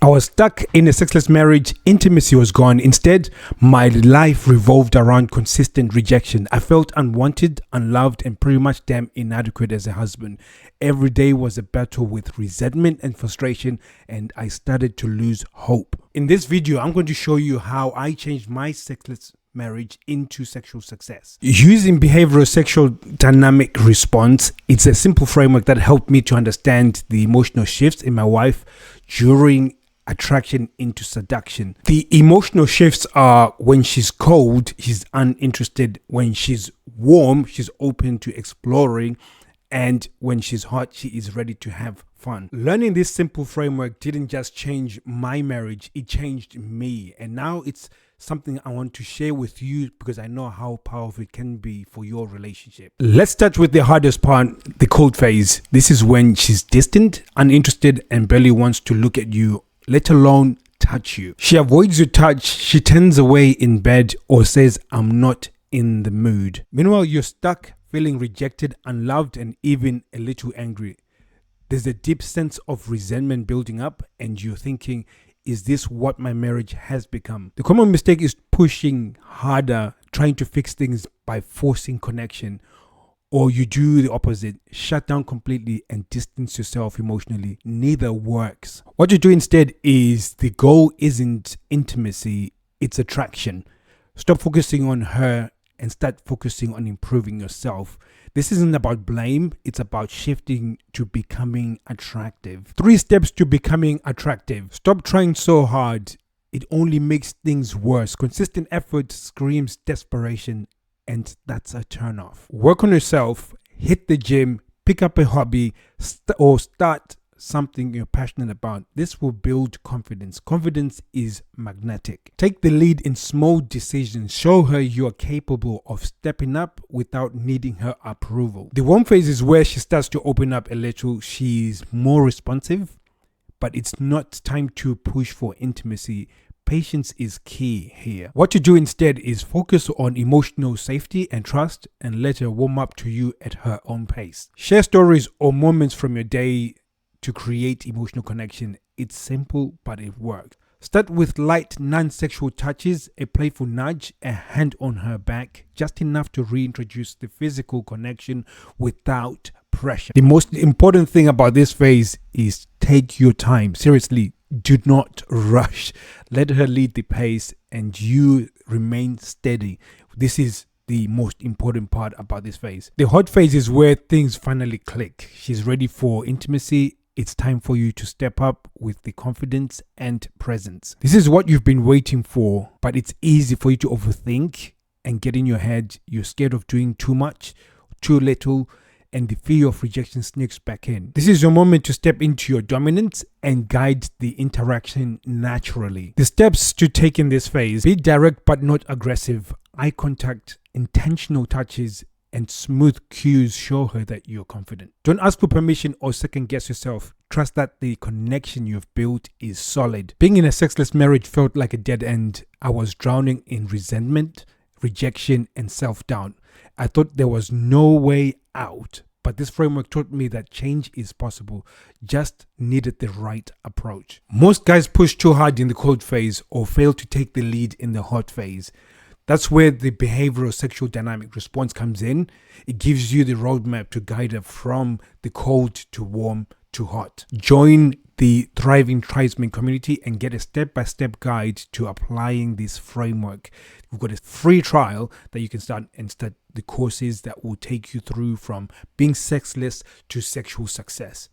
I was stuck in a sexless marriage. Intimacy was gone. Instead, my life revolved around consistent rejection. I felt unwanted, unloved, and pretty much damn inadequate as a husband. Every day was a battle with resentment and frustration, and I started to lose hope. In this video, I'm going to show you how I changed my sexless marriage into sexual success. Using behavioral sexual dynamic response, it's a simple framework that helped me to understand the emotional shifts in my wife during attraction into seduction. The emotional shifts are: when she's cold, she's uninterested; when she's warm, she's open to exploring; and when she's hot, she is ready to have fun. Learning this simple framework didn't just change my marriage, it changed me. And now it's something I want to share with you because I know how powerful it can be for your relationship. Let's start with the hardest part, the cold phase. This is when she's distant, uninterested, and barely wants to look at you, let alone touch you. She avoids your touch, she turns away in bed, or says, "I'm not in the mood." Meanwhile, you're stuck, feeling rejected, unloved, and even a little angry. There's a deep sense of resentment building up, and you're thinking, is this what my marriage has become? The common mistake is pushing harder, trying to fix things by forcing connection. Or you do the opposite, shut down completely and distance yourself emotionally. Neither works. What you do instead is, the goal isn't intimacy, it's attraction. Stop focusing on her and start focusing on improving yourself. This isn't about blame, it's about shifting to becoming attractive. 3 steps to becoming attractive. Stop trying so hard, it only makes things worse. Consistent effort screams desperation, and that's a turn off. Work on yourself, hit the gym, pick up a hobby, or start something you're passionate about. This will build confidence. Confidence is magnetic. Take the lead in small decisions. Show her you are capable of stepping up without needing her approval. The warm phase is where she starts to open up a little. She's more responsive, but it's not time to push for intimacy. Patience is key here. What to do instead is focus on emotional safety and trust, and let her warm up to you at her own pace. Share stories or moments from your day to create emotional connection. It's simple, but it works. Start with light, non-sexual touches, a playful nudge, a hand on her back, just enough to reintroduce the physical connection without pressure. The most important thing about this phase is take your time. Seriously, do not rush. Let her lead the pace and you remain steady. This is the most important part about this phase. The hot phase is where things finally click. She's ready for intimacy. It's time for you to step up with the confidence and presence. This is what you've been waiting for, but it's easy for you to overthink and get in your head. You're scared of doing too much, too little, and the fear of rejection sneaks back in. This is your moment to step into your dominance and guide the interaction naturally. The steps to take in this phase: be direct but not aggressive. Eye contact, intentional touches, and smooth cues show her that you're confident. Don't ask for permission or second guess yourself. Trust that the connection you've built is solid. Being in a sexless marriage felt like a dead end. I was drowning in resentment, rejection, and self-doubt. I thought there was no way out, but this framework taught me that change is possible, just needed the right approach. Most guys push too hard in the cold phase or fail to take the lead in the hot phase. That's where the behavioral sexual dynamic response comes in. It gives you the roadmap to guide her from the cold to warm to hot. Join the Thriving Tribesmen community and get a step-by-step guide to applying this framework. We've got a free trial that you can start the courses that will take you through from being sexless to sexual success.